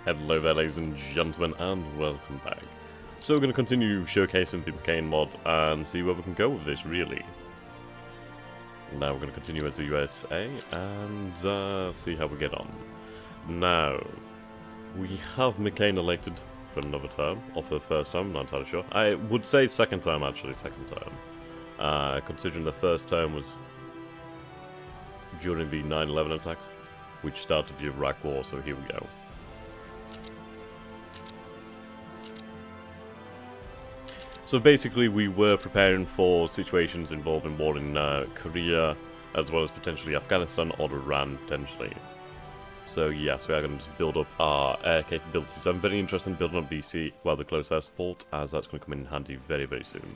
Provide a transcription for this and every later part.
Hello there, ladies and gentlemen, and welcome back. So we're going to continue showcasing the McCain mod and see where we can go with this, really. Now we're going to continue as the USA and see how we get on. Now, we have McCain elected for another term, or for the first time, I'm not entirely sure. I would say second term, actually, second term. Considering the first term was during the 9/11 attacks, which started the Iraq War, so here we go. So basically we were preparing for situations involving war in Korea, as well as potentially Afghanistan or Iran, potentially. So yes, we are going to just build up our air capabilities. I'm very interested in building up the close air support, as that's going to come in handy very, very soon.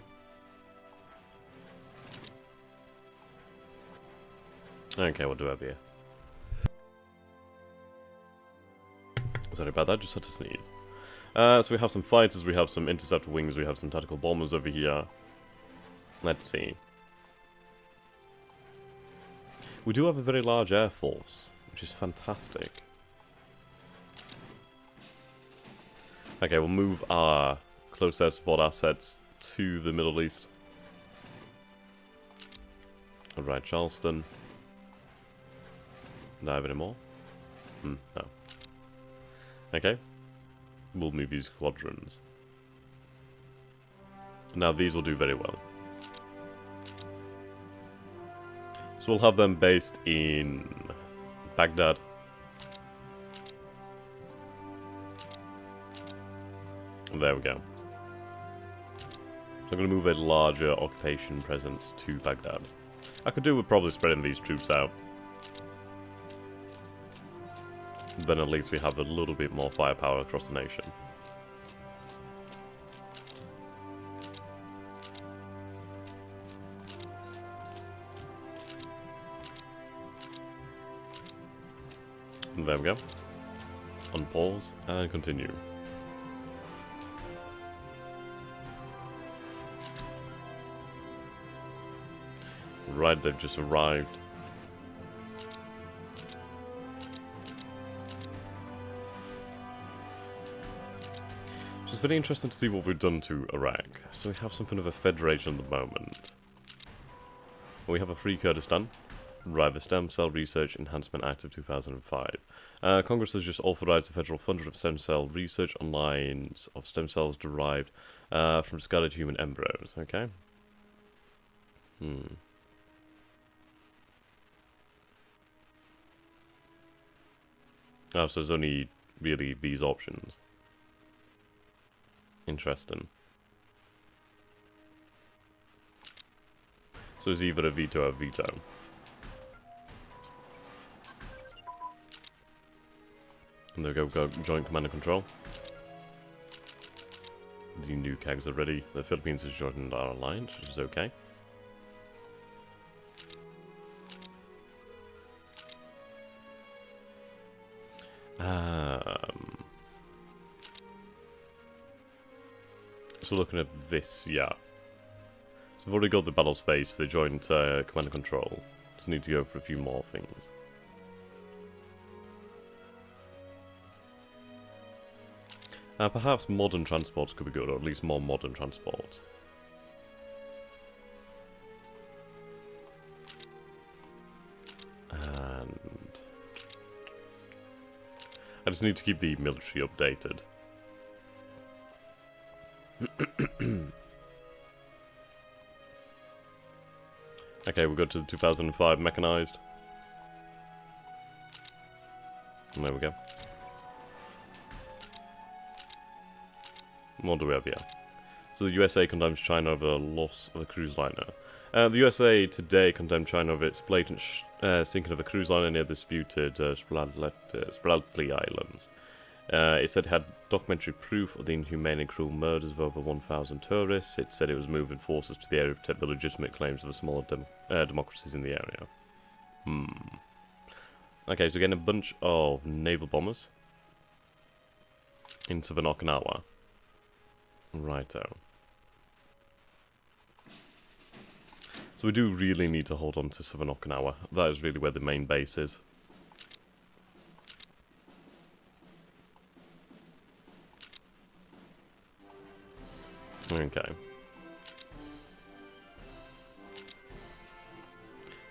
Okay, what do I have here? Sorry about that, just had to sneeze. So we have some fighters, we have some interceptor wings, we have some tactical bombers over here. Let's see. We do have a very large air force, which is fantastic. Okay, we'll move our close air support assets to the Middle East. Alright, Charleston. Do I have any more? No. Okay. We'll move these squadrons. Now these will do very well. So we'll have them based in Baghdad. There we go. So I'm going to move a larger occupation presence to Baghdad. I could do with probably spreading these troops out. Then at least we have a little bit more firepower across the nation. And there we go. Unpause and continue. Right, they've just arrived. It's very interesting to see what we've done to Iraq. So we have something of a federation at the moment. We have a free Kurdistan. Right, the Stem Cell Research Enhancement Act of 2005. Congress has just authorized the federal funding of stem cell research on lines of stem cells derived from discarded human embryos. Okay. Oh, so there's only really these options. Interesting. So it's either a veto or a veto. And there we go, we've got joint command and control. The new CAGs are ready. The Philippines has joined our alliance, which is okay. So looking at this, yeah. So we've already got the battle space, the joint command and control. Just need to go for a few more things. Perhaps modern transports could be good, or at least more modern transport. And I just need to keep the military updated. Okay, we'll go to the 2005 mechanized. And there we go. What do we have here? So the USA condemns China over the loss of a cruise liner. The USA today condemned China over its blatant sinking of a cruise liner near the disputed Spratly Islands. It said it had documentary proof of the inhumane and cruel murders of over 1,000 tourists. It said it was moving forces to the area to protect the legitimate claims of the smaller democracies in the area. Okay, so again, a bunch of naval bombers in southern Okinawa. Righto. So we do really need to hold on to southern Okinawa. That is really where the main base is. Okay.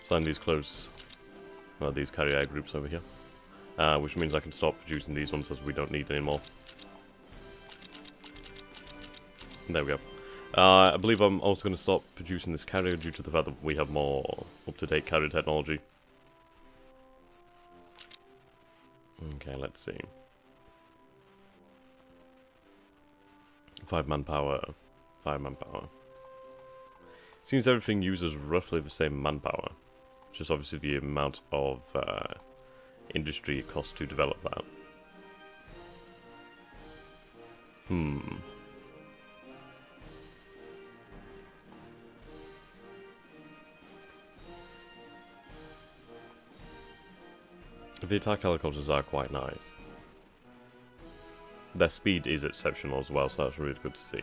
Sign these close, well, these carrier groups over here. Which means I can stop producing these ones as we don't need anymore. There we go. I believe I'm also going to stop producing this carrier due to the fact that we have more up-to-date carrier technology. Okay, let's see. 5 manpower. 5 manpower. Seems everything uses roughly the same manpower. Just obviously the amount of industry it costs to develop that. The attack helicopters are quite nice. Their speed is exceptional as well, so that's really good to see.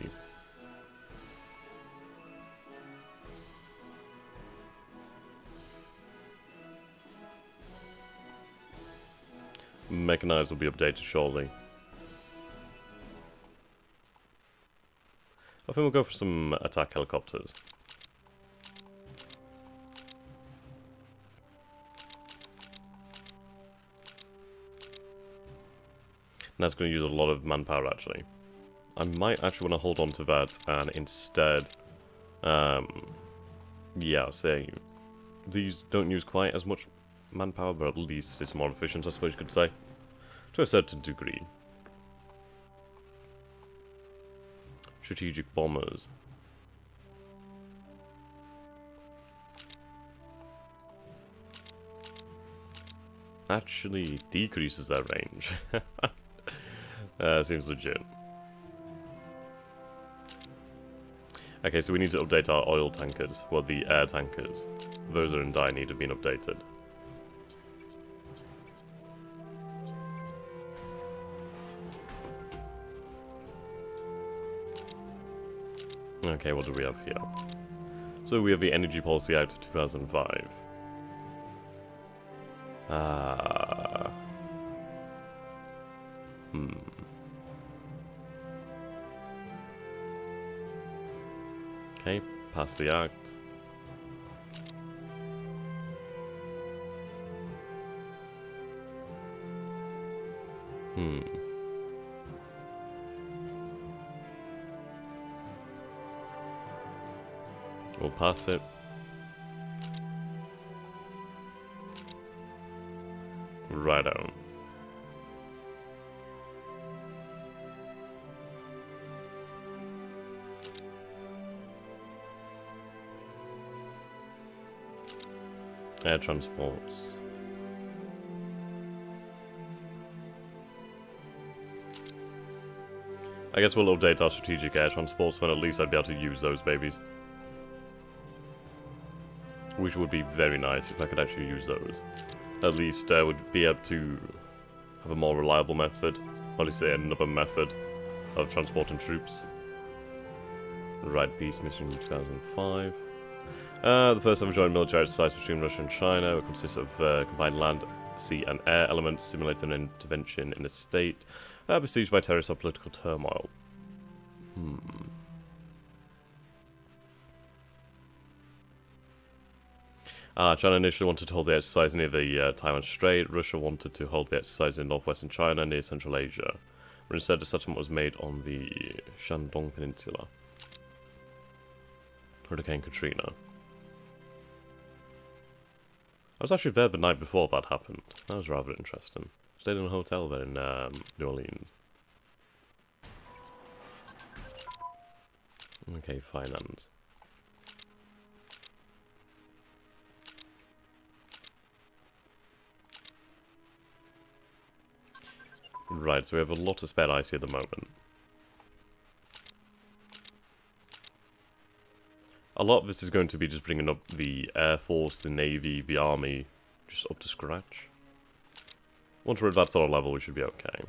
Mechanized will be updated shortly. I think we'll go for some attack helicopters. And that's going to use a lot of manpower, actually. I might actually want to hold on to that and instead... yeah, say... These don't use quite as much manpower, but at least it's more efficient, I suppose you could say. To a certain degree. Strategic bombers. Actually decreases their range. Seems legit. Okay, so we need to update our oil tankers. Well, the air tankers. Those are in dire need of being updated. Okay, what do we have here? So we have the Energy Policy Act of 2005. Okay, pass the act. We'll pass it. Righto. Air transports. I guess we'll update our strategic air transports, then at least I'd be able to use those babies. Which would be very nice if I could actually use those. At least I would be able to have a more reliable method, or at least another method of transporting troops. Right, peace mission 2005. The first ever joint military exercise between Russia and China. It consists of combined land, sea and air elements, simulating an intervention in a state besieged by terrorists or political turmoil. China initially wanted to hold the exercise near the Taiwan Strait. Russia wanted to hold the exercise in northwestern China near Central Asia. But instead, a settlement was made on the Shandong Peninsula. Hurricane Katrina. I was actually there the night before that happened. That was rather interesting. Stayed in a hotel there in New Orleans. Okay, finance. Right, so we have a lot of spare ice at the moment. A lot of this is going to be just bringing up the Air Force, the Navy, the Army, just up to scratch. Once we're at that sort of level, we should be okay.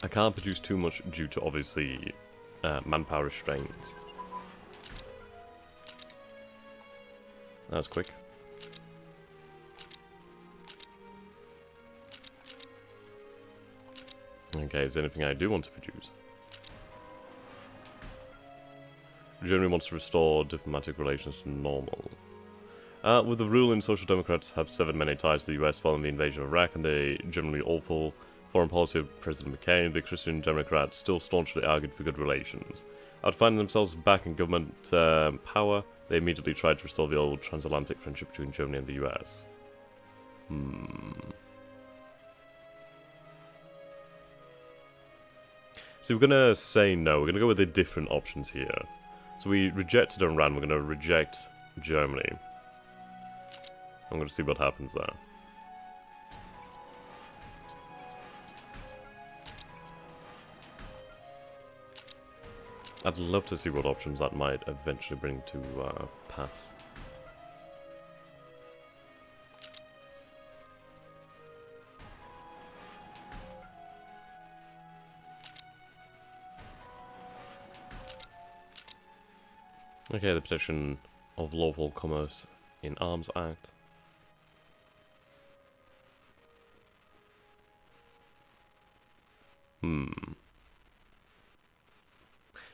I can't produce too much due to, obviously, manpower restraints. That was quick. Okay, is there anything I do want to produce? Germany wants to restore diplomatic relations to normal. With the ruling Social Democrats have severed many ties to the US following the invasion of Iraq and the generally awful foreign policy of President McCain, the Christian Democrats still staunchly argued for good relations. After finding themselves back in government power, they immediately tried to restore the old transatlantic friendship between Germany and the US. So we're gonna say no. We're gonna go with the different options here. So we rejected Iran, we're gonna reject Germany. I'm gonna see what happens there. I'd love to see what options that might eventually bring to pass. Okay, the Protection of Lawful Commerce in Arms Act.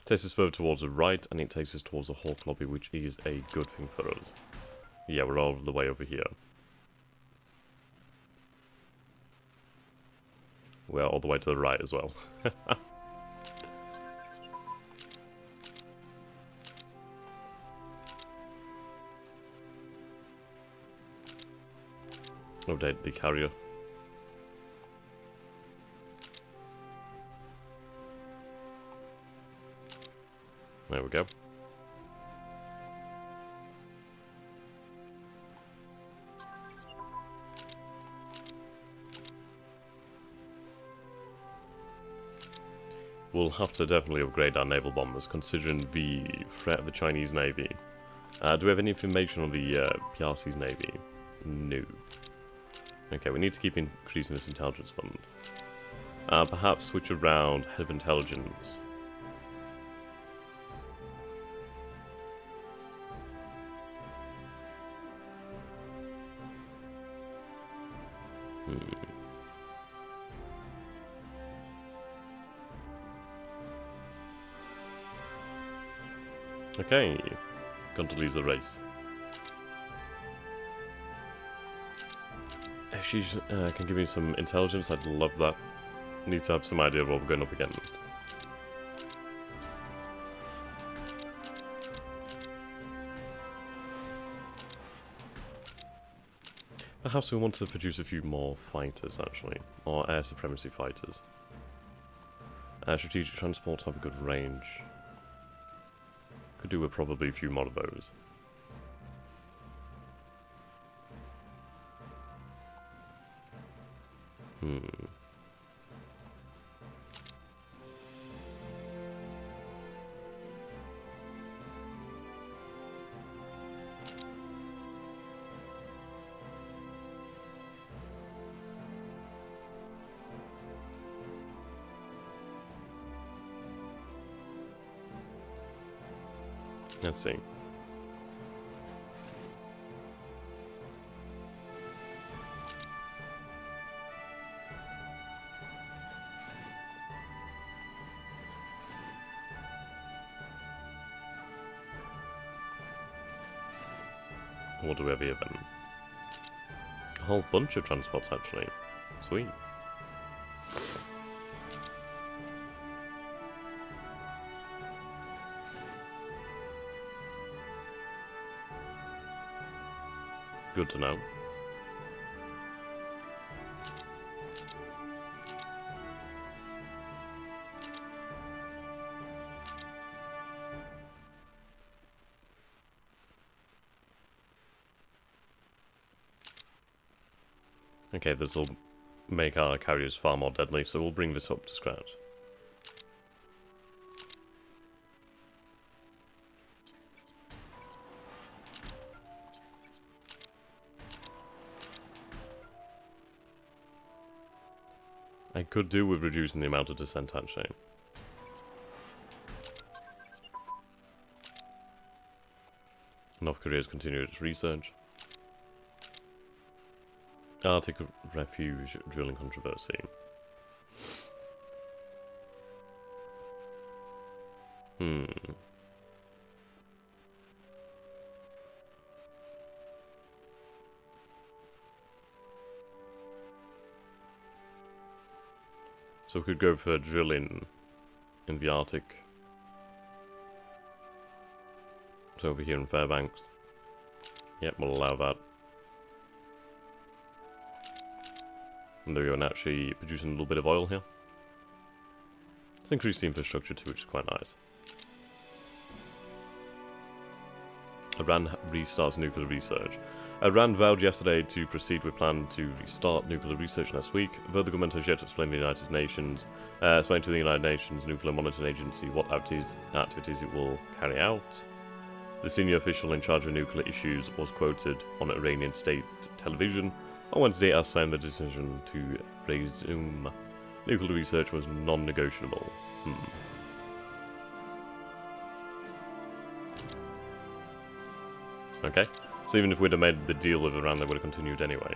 Takes us further towards the right, and it takes us towards the Hawk Lobby, which is a good thing for us. Yeah, we're all the way over here. We're all the way to the right as well. Update the carrier. There we go. We'll have to definitely upgrade our naval bombers, considering the threat of the Chinese Navy. Do we have any information on the PRC's Navy? No. Okay, we need to keep increasing this intelligence fund. Perhaps switch around Head of Intelligence. Okay, going to lose the race. If she can give me some intelligence, I'd love that. Need to have some idea of what we're going up against. Perhaps we want to produce a few more fighters, actually. Or air supremacy fighters. Strategic transports have a good range. Could do with probably a few more of those. Let's see. What do we have here then? A whole bunch of transports actually. Sweet. Good to know. Okay, this will make our carriers far more deadly, so we'll bring this up to scratch. I could do with reducing the amount of descent, actually. North Korea's continued its research. Arctic refuge drilling controversy. Hmm. So we could go for drilling in the Arctic. It's over here in Fairbanks. Yep, we'll allow that. And there we go, and actually producing a little bit of oil here. Let's increase the infrastructure too, which is quite nice. Iran restarts nuclear research. Iran vowed yesterday to proceed with plan to restart nuclear research next week, though the government has yet to explain to the United Nations Nuclear Monitoring Agency what activities it will carry out. The senior official in charge of nuclear issues was quoted on Iranian state television on Wednesday as saying the decision to resume nuclear research was non-negotiable. Okay, so even if we'd have made the deal with Iran, they would have continued anyway.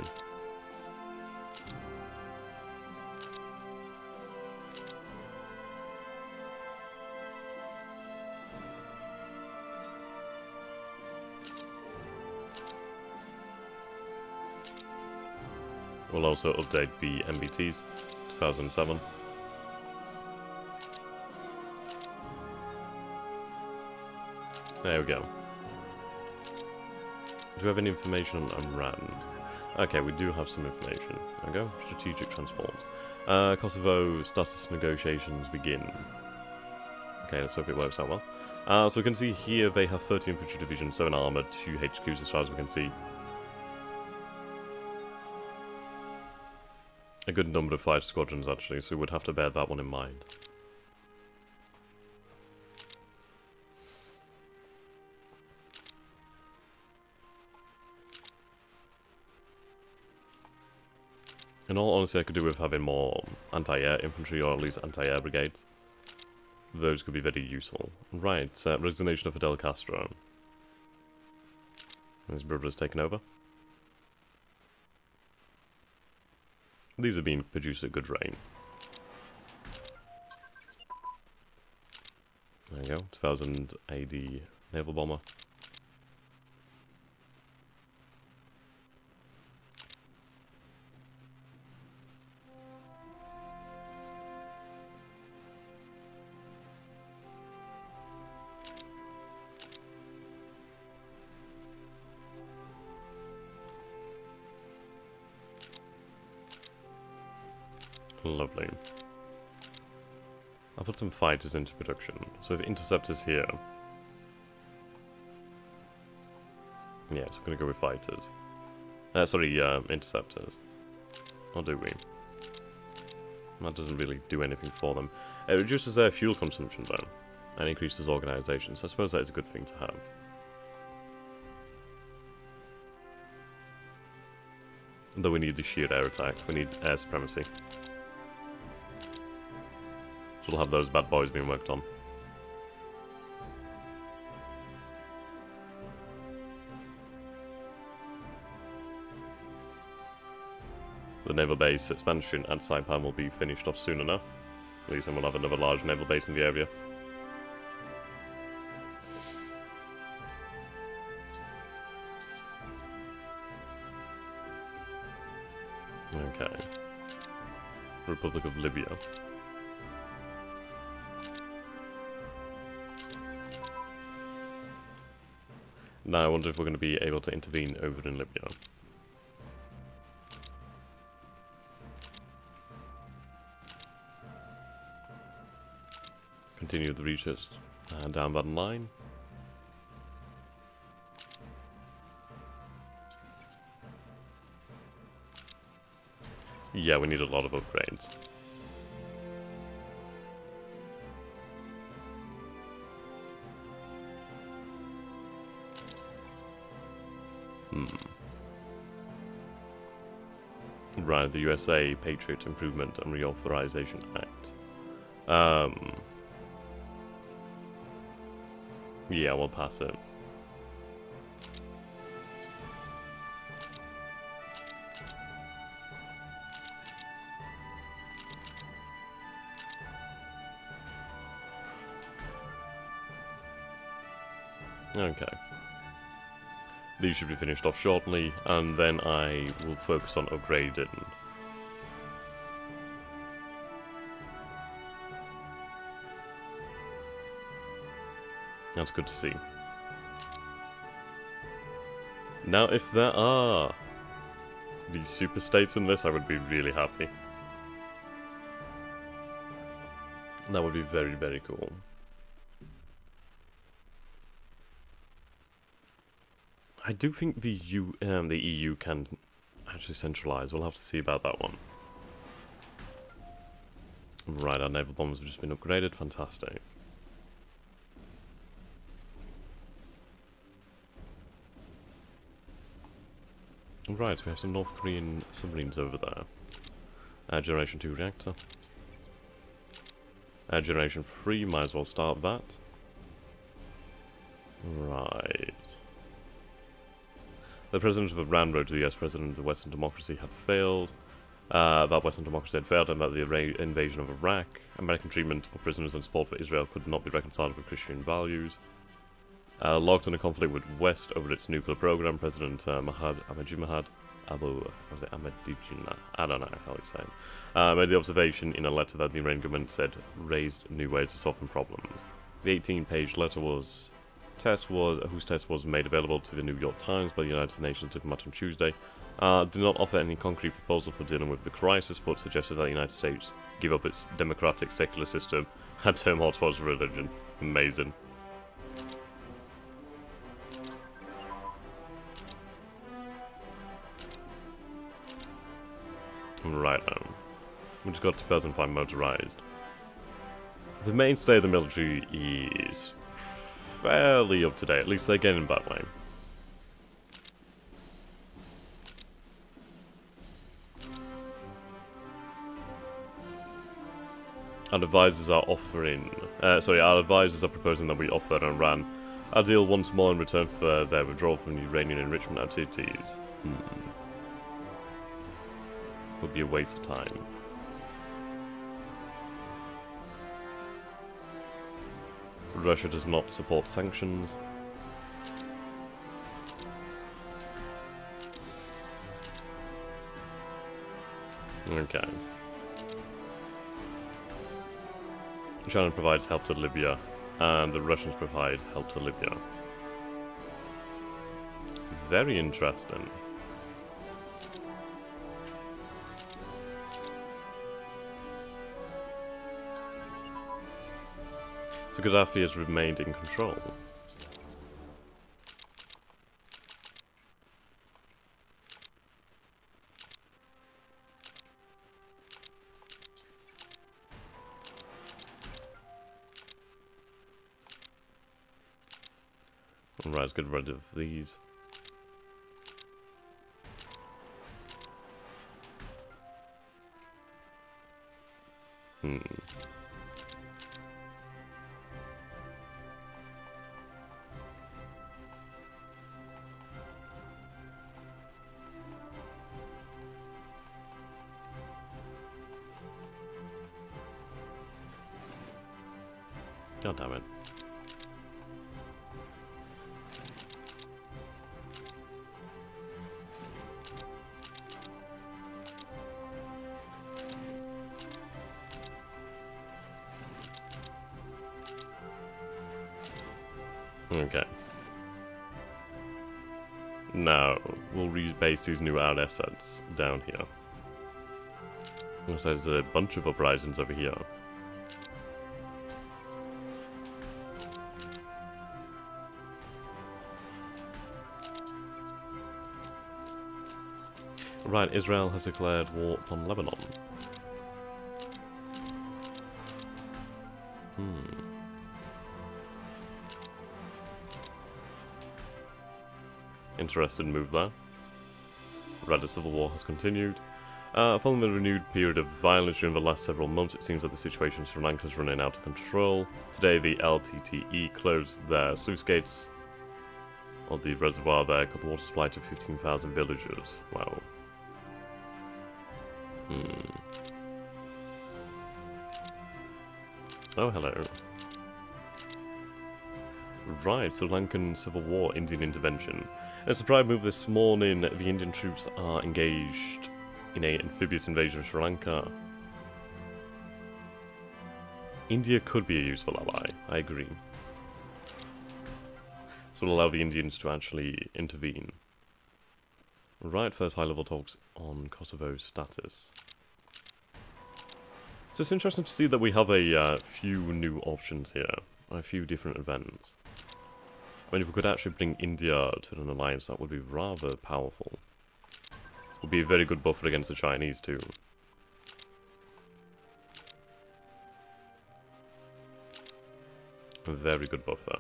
We'll also update the MBTs, 2007. There we go. Do we have any information on Iran? Okay, we do have some information. There we go. Strategic transport. Kosovo status negotiations begin. Okay, let's hope it works out well. So we can see here they have 30 infantry division, 7 armor, 2 HQs as far as we can see. A good number of fighter squadrons actually, so we would have to bear that one in mind. In all honesty, I could do with having more anti-air infantry, or at least anti-air brigades. Those could be very useful. Right, resignation of Fidel Castro. His brother's taken over. These are being produced at good rate. There you go, 2000 AD naval bomber. Lovely. I'll put some fighters into production. So we have interceptors here. Yeah, so we're going to go with fighters. Interceptors. Or do we? That doesn't really do anything for them. It reduces their fuel consumption though, and increases organisation, so I suppose that is a good thing to have. Though we need the sheer air attack, we need air supremacy. So we'll have those bad boys being worked on. The naval base expansion at Saipan will be finished off soon enough. At least then we'll have another large naval base in the area. Okay. Republic of Libya. Now I wonder if we're going to be able to intervene over in Libya. Continue the research down that line. Yeah, we need a lot of upgrades. Right, the USA Patriot Improvement and Reauthorization Act. Yeah, we'll pass it. Okay. These should be finished off shortly, and then I will focus on upgrading. That's good to see. Now, if there are these super states in this, I would be really happy. That would be very, very cool. I do think the EU can actually centralise. We'll have to see about that one. Right, our naval bombs have just been upgraded. Fantastic. Right, so we have some North Korean submarines over there. Generation 2 reactor. Generation 3, might as well start that. Right. The president of Iran wrote to the US president of the Western democracy had failed. That Western democracy had failed and that the invasion of Iraq, American treatment of prisoners and support for Israel could not be reconciled with Christian values. Locked in a conflict with West over its nuclear program, President Ahmadinejad, I don't know how it's saying, made the observation in a letter that the Iranian government said raised new ways to soften problems. The 18-page letter whose test was made available to the New York Times by the United Nations diplomat on Tuesday, did not offer any concrete proposal for dealing with the crisis, but suggested that the United States give up its democratic secular system and turn more towards religion. Amazing. Right now, we just got 2005 motorized. The mainstay of the military is fairly up to date, at least they're getting that way. Our advisors are our advisors are proposing that we offer Iran a deal once more in return for their withdrawal from uranium enrichment activities. Would be a waste of time. Russia does not support sanctions. Okay. China provides help to Libya, and the Russians provide help to Libya. Very interesting. So Gaddafi has remained in control. Alright, let's get rid of these. God damn it. Okay. Now, we'll rebase these new out assets down here. So there's a bunch of uprisings over here. Right, Israel has declared war upon Lebanon. Interesting move there. Rather, civil war has continued. Following the renewed period of violence during the last several months, it seems that the situation in Sri Lanka is running out of control. Today, the LTTE closed their sluice gates, or the reservoir there, cut the water supply to 15,000 villagers. Wow. Oh, hello. Right, Sri Lankan Civil War, Indian intervention. In a surprise move this morning, the Indian troops are engaged in an amphibious invasion of Sri Lanka. India could be a useful ally, I agree. So it'll allow the Indians to actually intervene. Right, first high-level talks on Kosovo's status. So it's interesting to see that we have a few new options here, a few different events. I mean, if we could actually bring India to an alliance, that would be rather powerful. Would be a very good buffer against the Chinese too. A very good buffer.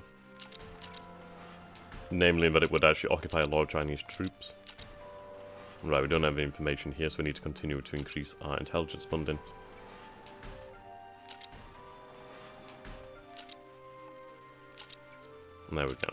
Namely that it would actually occupy a lot of Chinese troops. Right, we don't have any information here, so we need to continue to increase our intelligence funding. And there we go.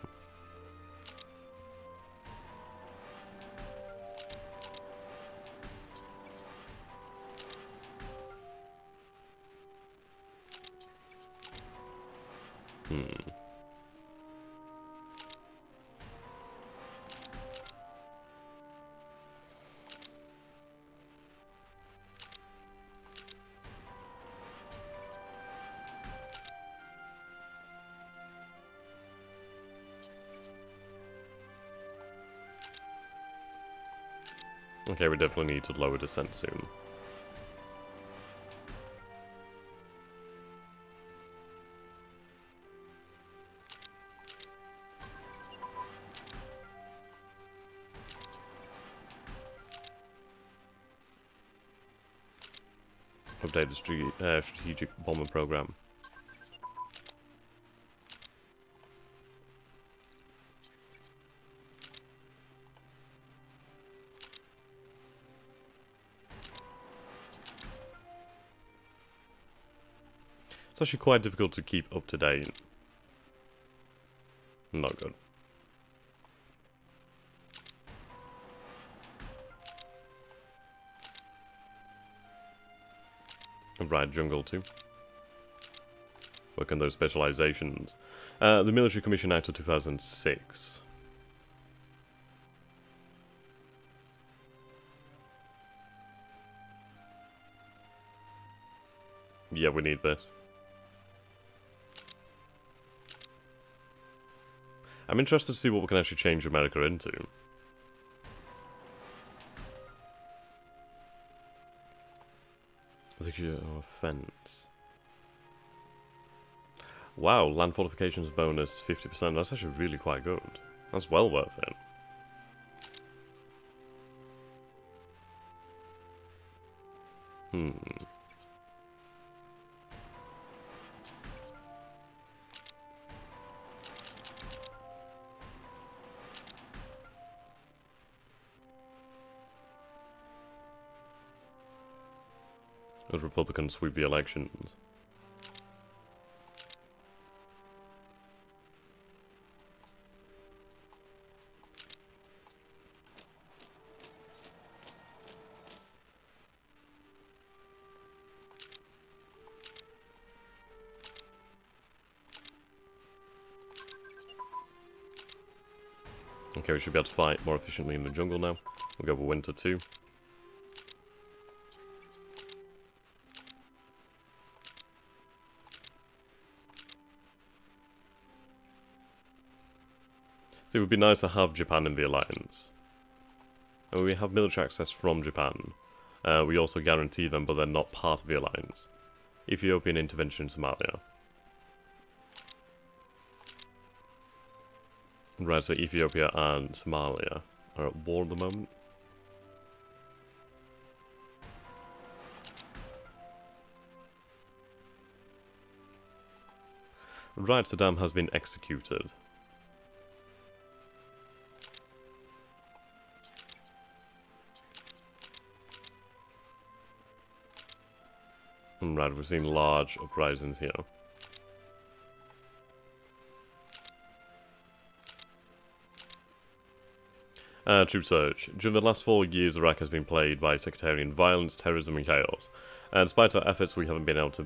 Okay, we definitely need to lower descent soon. Update the strategic bomber program. It's actually quite difficult to keep up to date. Not good. Right, jungle too. Work on those specializations. The Military Commission Act of 2006. Yeah, we need this. I'm interested to see what we can actually change America into. I think offense. Wow, land fortifications bonus 50%. That's actually really quite good. That's well worth it. As Republicans sweep the elections. Okay, we should be able to fight more efficiently in the jungle now. We'll go for winter too. So it would be nice to have Japan in the alliance. And we have military access from Japan. We also guarantee them, but they're not part of the alliance. Ethiopian intervention in Somalia. Right, so Ethiopia and Somalia are at war at the moment. Right, Saddam has been executed. Right, we've seen large uprisings here. Troop surge. During the last 4 years, Iraq has been plagued by sectarian violence, terrorism and chaos. Despite our efforts, we haven't been able to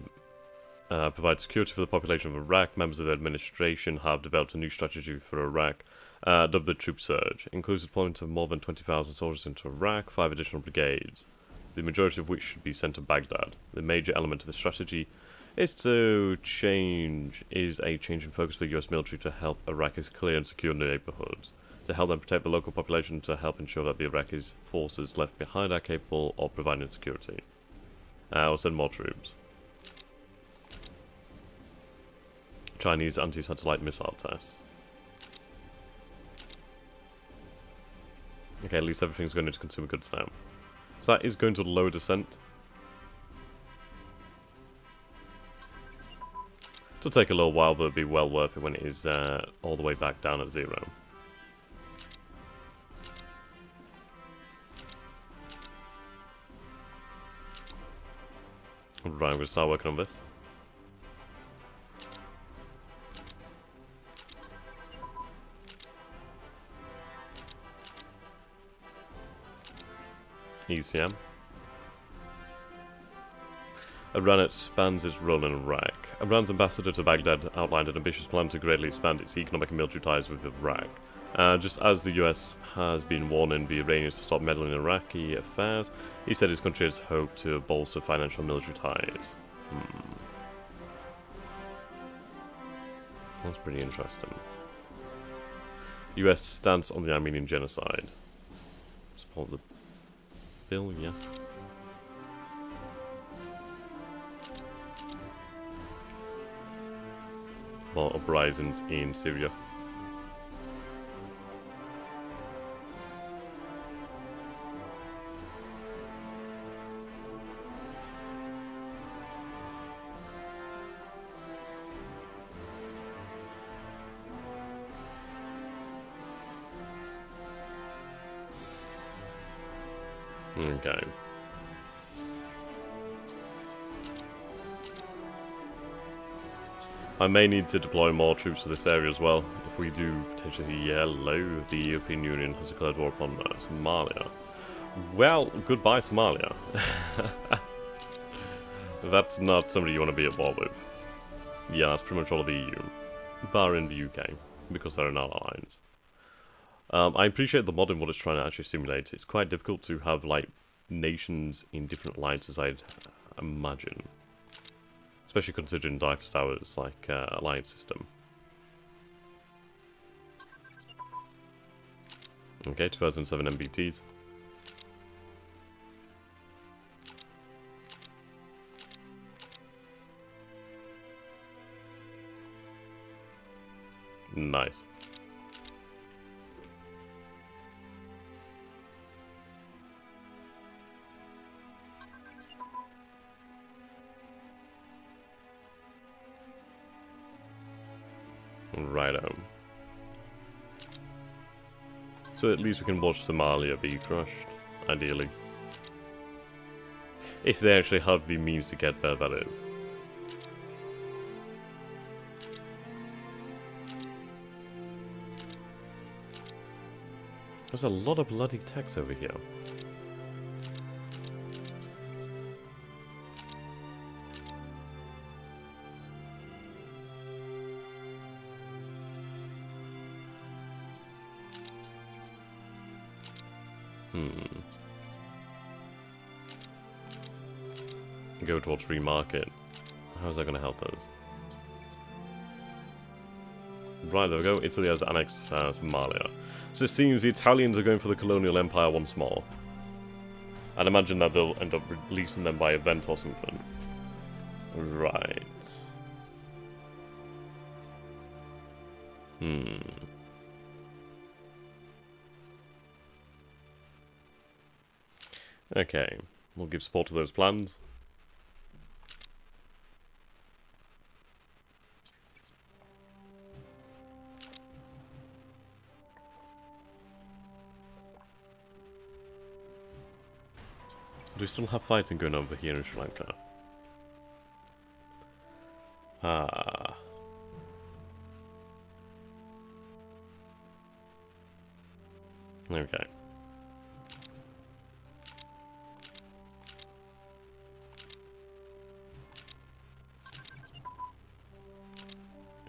provide security for the population of Iraq. Members of the administration have developed a new strategy for Iraq, dubbed the Troop Surge. It includes the deployment of more than 20,000 soldiers into Iraq, 5 additional brigades, the majority of which should be sent to Baghdad. The major element of the strategy is a change in focus for the US military to help Iraqis clear and secure neighborhoods, to help them protect the local population, to help ensure that the Iraqi forces left behind are capable of providing security. We'll send more troops. Chinese anti-satellite missile tests. Okay, at least everything's going into consumer goods now. So that is going to lower descent. It'll take a little while, but it'll be well worth it when it is all the way back down at 0. Right, I'm going to start working on this. ECM. Iran expands its role in Iraq. Iran's ambassador to Baghdad outlined an ambitious plan to greatly expand its economic and military ties with Iraq. Just as the US has been warning the Iranians to stop meddling in Iraqi affairs, he said his country has hoped to bolster financial and military ties. That's pretty interesting. US stance on the Armenian genocide. Support the bill, yes. More uprisings in Syria. Okay. I may need to deploy more troops to this area as well. If we do, potentially, hello, the European Union has declared war upon Somalia. Well, goodbye Somalia. That's not somebody you want to be at war with. Yeah, that's pretty much all of the EU. Barring the UK, because they're in our alliance. I appreciate the mod in what it's trying to actually simulate. It's quite difficult to have, like, nations in different alliances, I'd imagine. Especially considering Darkest Hour's, like, alliance system. Okay, 2007 MBTs. Nice. Righto. So at least we can watch Somalia be crushed, ideally. If they actually have the means to get there, that is. There's a lot of bloody text over here. Go towards remarket. How's that going to help us? Right, there we go. Italy has annexed Somalia. So it seems the Italians are going for the colonial empire once more. I'd imagine that they'll end up releasing them by event or something. Right. Okay. We'll give support to those plans. Do we still have fighting going on over here in Sri Lanka? Ah. Okay.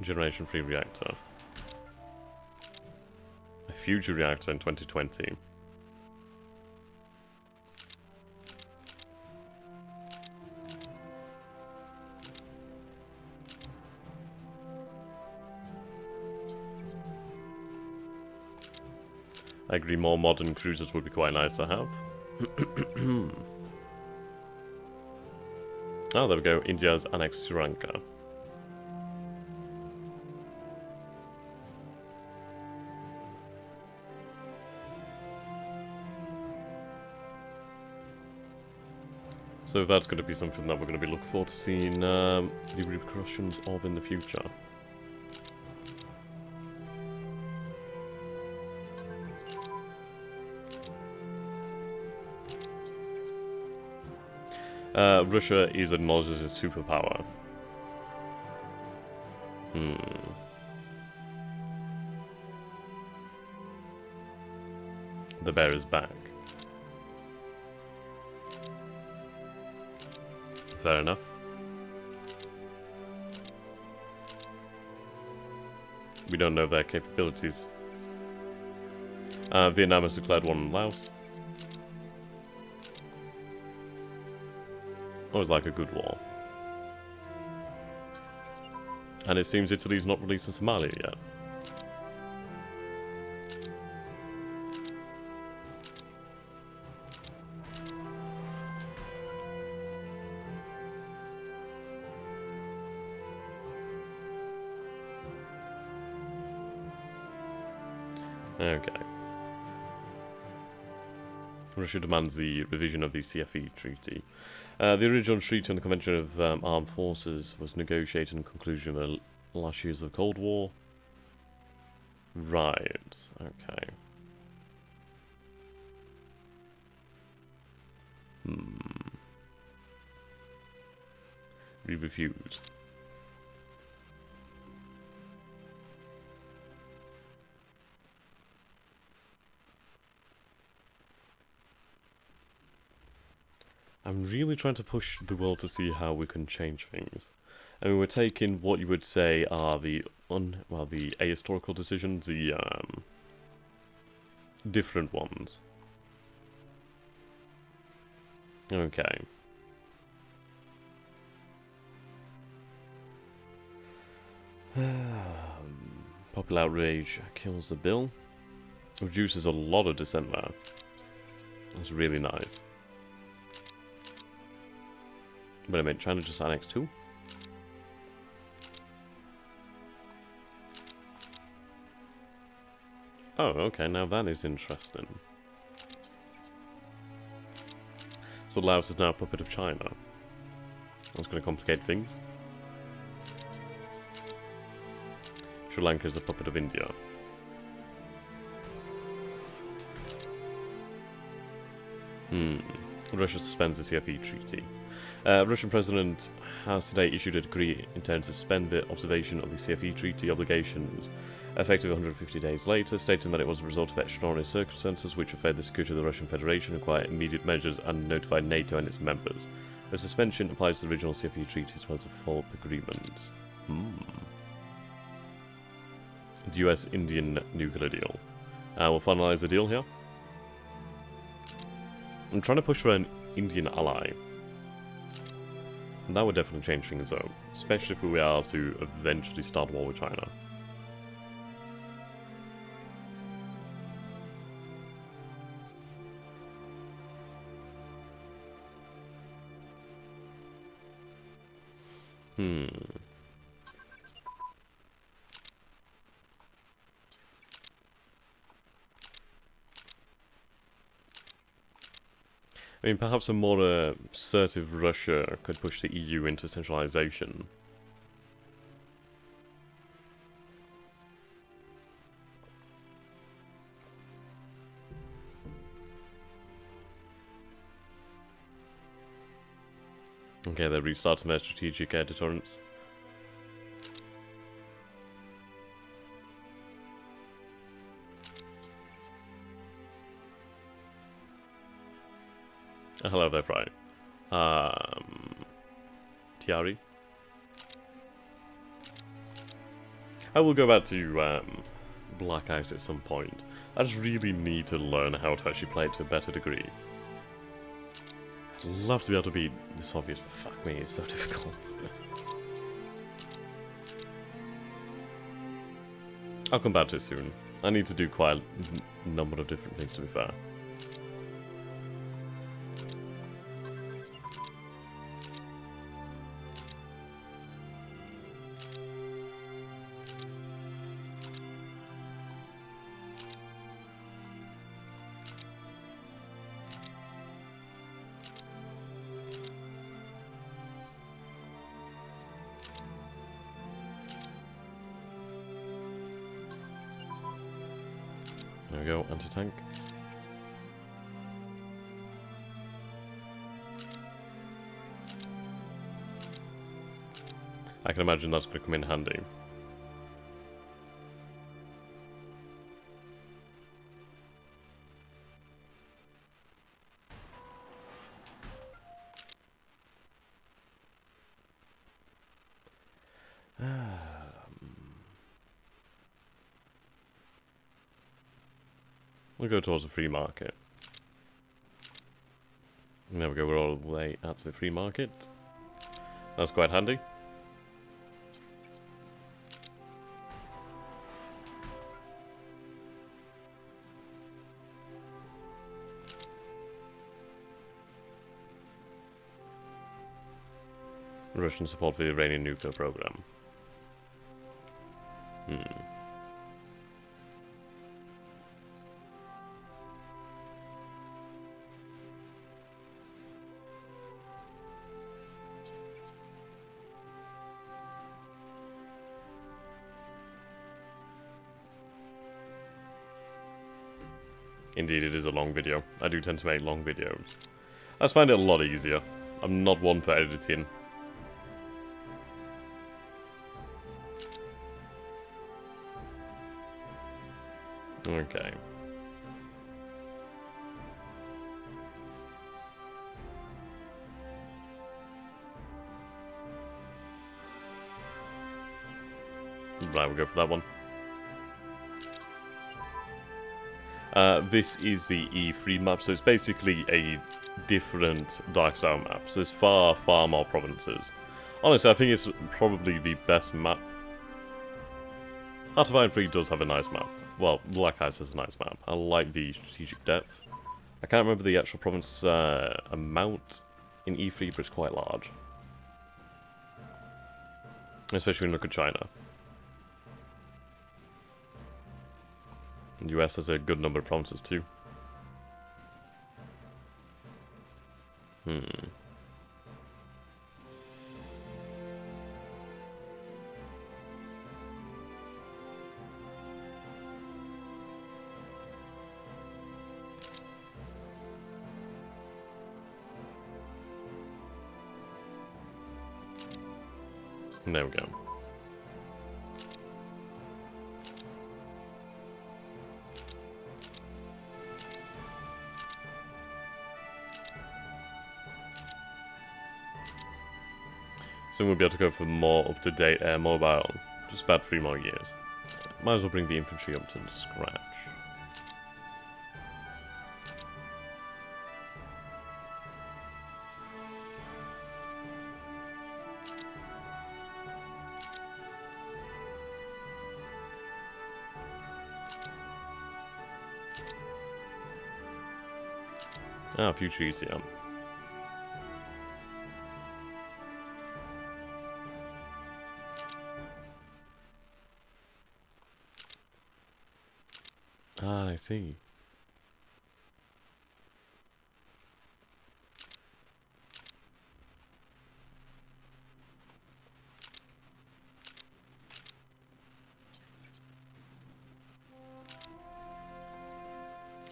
Generation 3 reactor. A future reactor in 2020. I agree, more modern cruisers would be quite nice to have. Oh, there we go. India's annexed Sri Lanka. So that's going to be something that we're going to be looking forward to seeing the repercussions of in the future. Russia is acknowledged as a superpower. The bear is back. Fair enough. We don't know their capabilities. Vietnam has declared war on Laos. Always like a good war. And it seems Italy's not releasing Somalia yet. Okay. Russia demands the revision of the CFE treaty. The original treaty on the Convention of Armed Forces was negotiated in conclusion of the last years of the Cold War. Right, okay. We refused. I'm really trying to push the world to see how we can change things. I mean, we're taking what you would say are the the ahistorical decisions, the different ones. Okay. Popular outrage kills the bill. Reduces a lot of dissent there. That's really nice. Wait a minute, China just annexed too? Oh, okay, now that is interesting. So Laos is now a puppet of China. That's going to complicate things. Sri Lanka is a puppet of India. Russia suspends the CFE treaty. Russian President has today issued a decree intending to suspend the observation of the CFE treaty obligations effective 150 days later, stating that it was a result of extraordinary circumstances which affect the security of the Russian Federation, require immediate measures, and notify NATO and its members. The suspension applies to the original CFE treaty as well as a follow-up agreement. The US-Indian nuclear deal. We'll finalise the deal here. I'm trying to push for an Indian ally. That would definitely change things though, especially if we are to eventually start war with China. I mean, perhaps a more assertive Russia could push the EU into centralization. Okay, they're restarting their strategic air deterrence. Hello there, Fry. Tiari? I will go back to Black Ice at some point. I just really need to learn how to actually play it to a better degree. I'd love to be able to beat the Soviets, but fuck me, it's so difficult. I'll come back to it soon. I need to do quite a number of different things, to be fair. There we go, anti-tank. I can imagine that's going to come in handy. We'll go towards the free market. There we go, we're all the way at the free market. That's quite handy. Russian support for the Iranian nuclear program. Indeed, it is a long video. I do tend to make long videos. I just find it a lot easier. I'm not one for editing. Okay. Right, we'll go for that one. This is the E3 map, so it's basically a different Dark South map. So there's far, far more provinces. Honestly, I think it's probably the best map. Heart of Iron 3 does have a nice map. Well, Black Ice has a nice map. I like the strategic depth. I can't remember the actual province amount in E3, but it's quite large. Especially when you look at China. The US has a good number of provinces too. There we go. Soon we'll be able to go for more up-to-date air mobile. Just about 3 more years. Might as well bring the infantry up to scratch. Ah, future ECM. Ah, I see.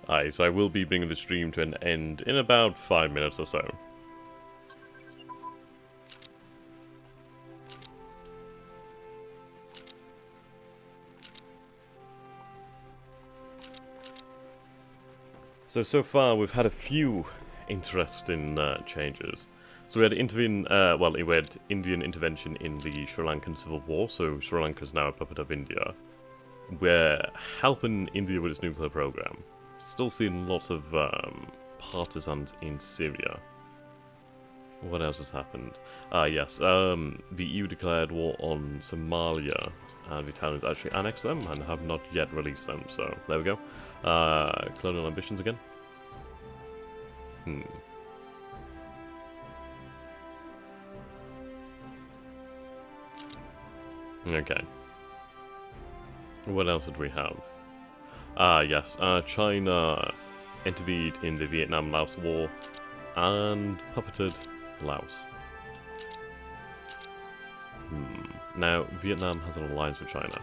Aye, so I will be bringing the stream to an end in about 5 minutes or so. So far we've had a few interesting changes. So we had we had Indian intervention in the Sri Lankan Civil War, so Sri Lanka is now a puppet of India. We're helping India with its nuclear program. Still seeing lots of partisans in Syria. What else has happened? Yes, the EU declared war on Somalia, and the Italians actually annexed them and have not yet released them, so there we go. Colonial ambitions again? Okay. What else did we have? Yes, China intervened in the Vietnam-Laos War and puppeted Laos. Now, Vietnam has an alliance with China.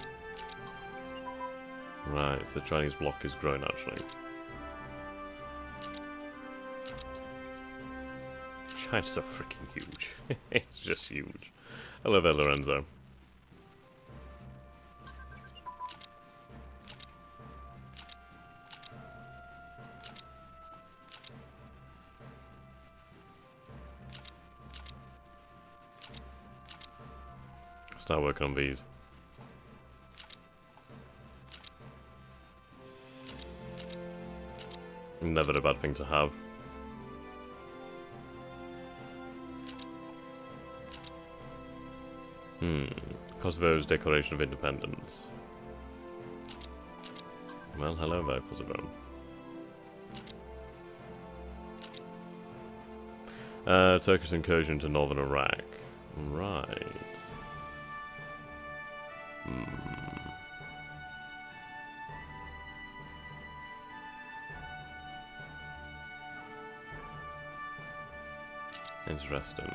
Right, so the Chinese bloc is growing actually. China's so freaking huge. It's just huge. Hello there, Lorenzo. Start working on these. Never a bad thing to have. Kosovo's Declaration of Independence. Well, hello there, Kosovo. Turkish incursion into northern Iraq. Right. Interesting.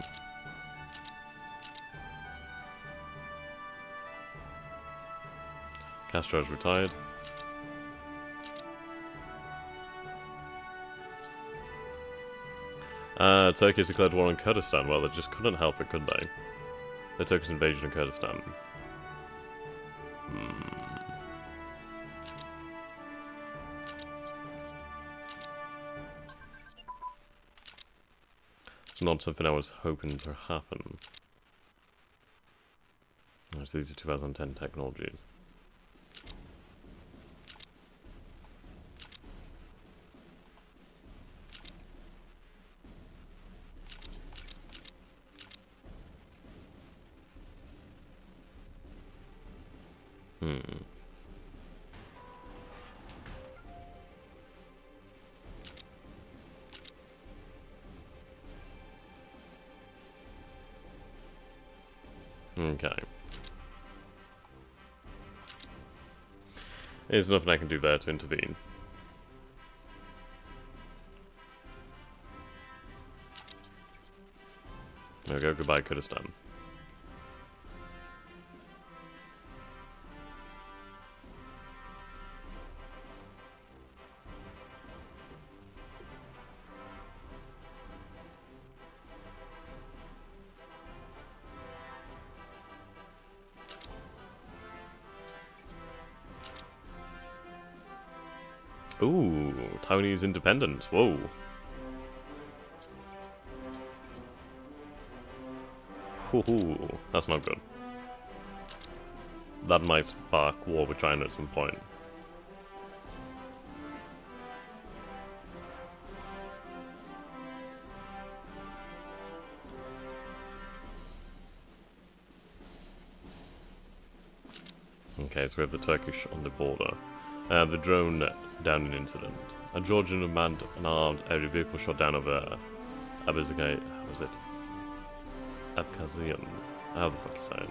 Castro's retired. Turkey has declared war on Kurdistan. Well, they just couldn't help it, could they? The Turkish invasion of Kurdistan. It's not something I was hoping to happen. So these are 2010 technologies. Okay. There's nothing I can do there to intervene. There we go, goodbye Kurdistan. Ooh, Taiwanese independence. Whoa. Ooh, that's not good. That might spark war with China at some point. Okay, so we have the Turkish on the border. The drone down an incident. A Georgian unmanned and armed aerial vehicle shot down over Abkhazia. How was it? Abkhazian. How the fuck you say it?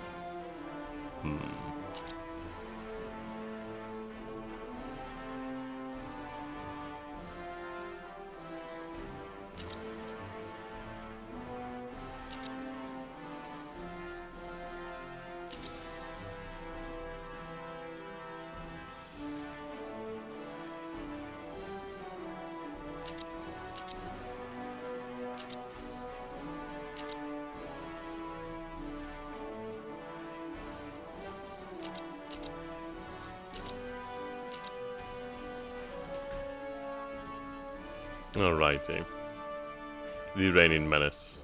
Alrighty. The Iranian menace.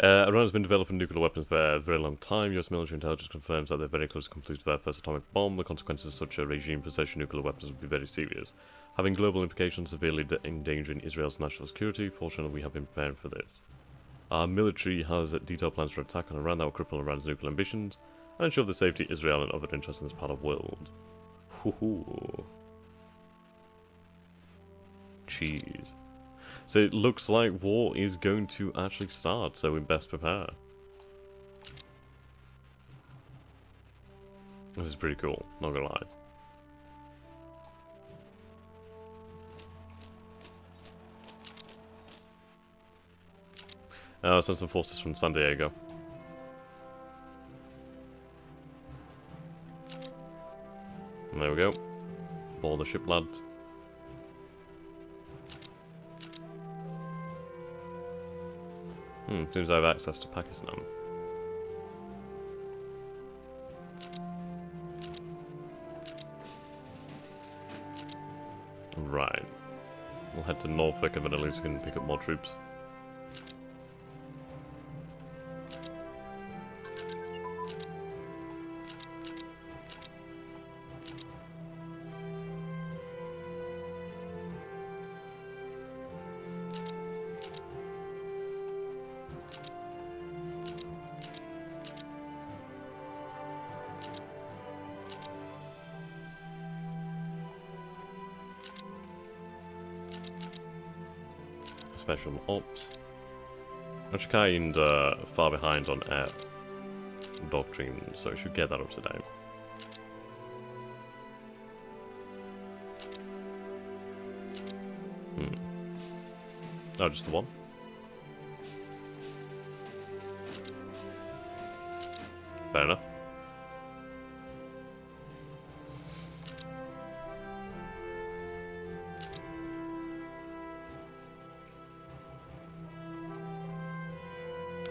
Iran has been developing nuclear weapons for a very long time. US military intelligence confirms that they're very close to completing their first atomic bomb. The consequences of such a regime possessing nuclear weapons would be very serious, having global implications severely endangering Israel's national security. Fortunately, we have been preparing for this. Our military has detailed plans for attack on Iran that will cripple Iran's nuclear ambitions and ensure the safety of Israel and other interests in this part of the world. Hoo-hoo. Jeez. So it looks like war is going to actually start, so we best prepare. This is pretty cool, not gonna lie. I'll send some forces from San Diego. And there we go. Board the ship, lads. Seems I have access to Pakistan. Right. We'll head to Norfolk and then at least we can pick up more troops. Special ops. Actually kind far behind on air doctrine, so I should get that up to date. Oh, just the one? Fair enough.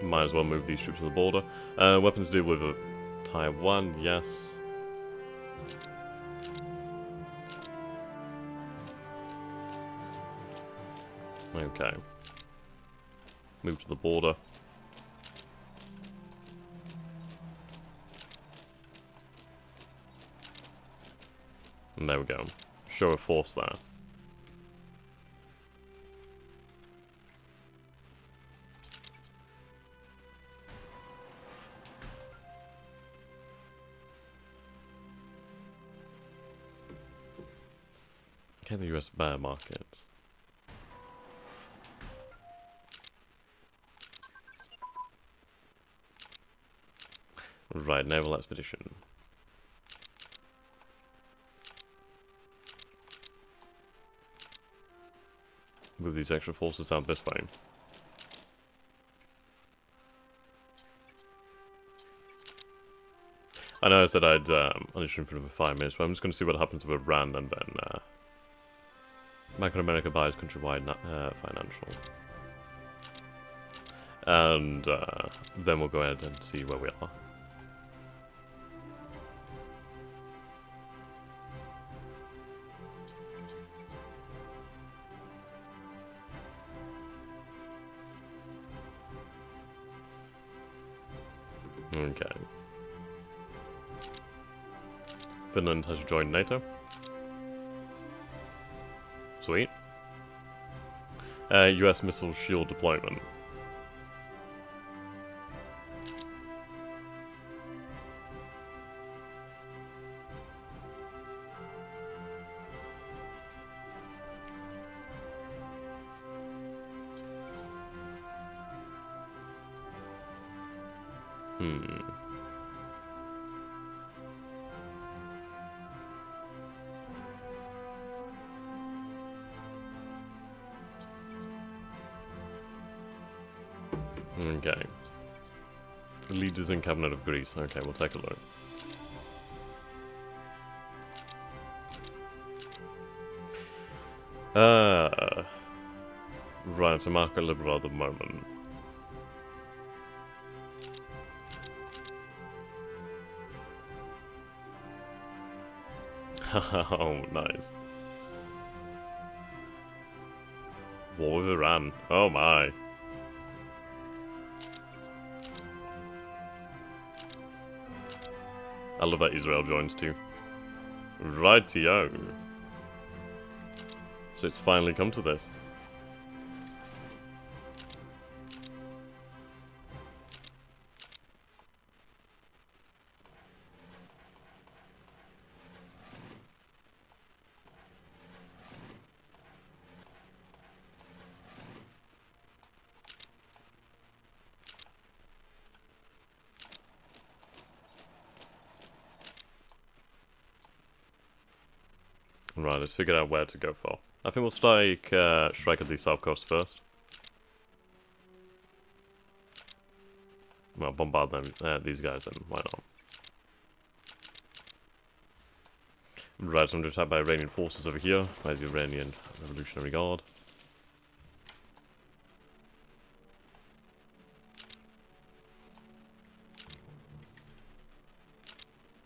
Might as well move these troops to the border. Weapons to deal with Taiwan, yes. Okay. Move to the border. And there we go. Show of force there. Okay, the US bear market. Right, naval expedition. Move these extra forces down this way. I know I said I'd only stream for another 5 minutes, but I'm just going to see what happens with Iran and then Bank of America buys countrywide financial. And then we'll go ahead and see where we are. Okay. Finland has joined NATO. Sweet. US missile shield deployment. Okay. Leaders in cabinet of Greece. Okay, we'll take a look. Right, it's a market liberal at the moment. Oh, nice. War with Iran. Oh my. I love that Israel joins too. Rightio. So it's finally come to this. Right, let's figure out where to go for. I think we'll strike at the south coast first. Well, bombard them, these guys then, why not? Right, so I'm attacked by Iranian forces over here, by the Iranian Revolutionary Guard.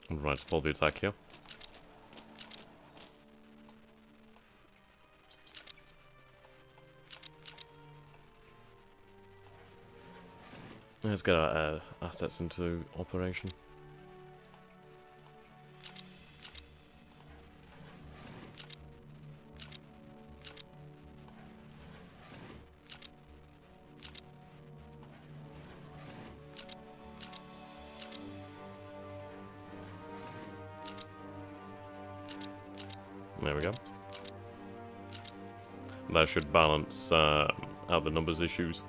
Right, so pull the attack here. Let's get our assets into operation. There we go. That should balance out the numbers issues.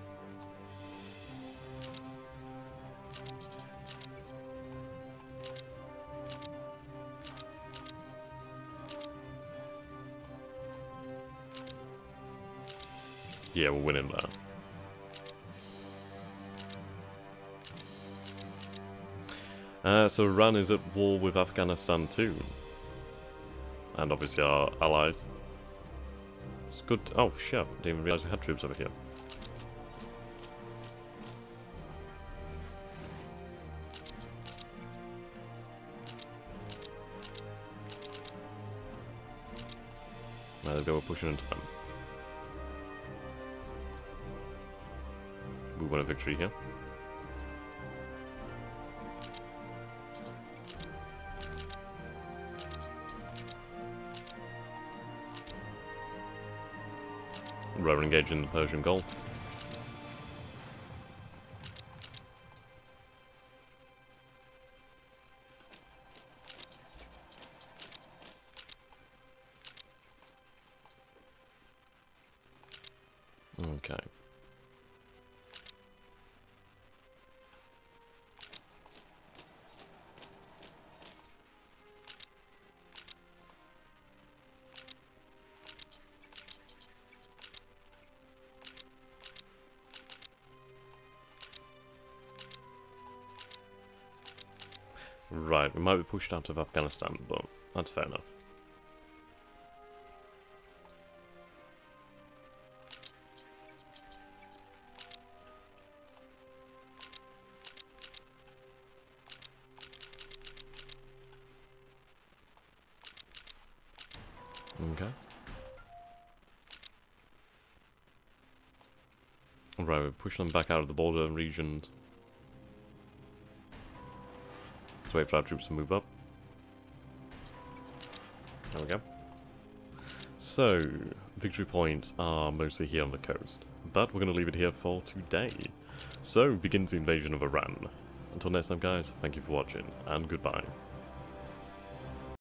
Yeah, we're winning that. So Iran is at war with Afghanistan too. And obviously our allies. It's good. Oh shit, didn't even realise we had troops over here. There we go, we're pushing into them. We won a victory here. We're engaged in the Persian Gulf. Okay. Right, we might be pushed out of Afghanistan, but that's fair enough. Okay. Right, we're pushing them back out of the border regions. Let's wait for our troops to move up. There we go. So, victory points are mostly here on the coast, but we're going to leave it here for today. So, begins the invasion of Iran. Until next time guys, thank you for watching, and goodbye.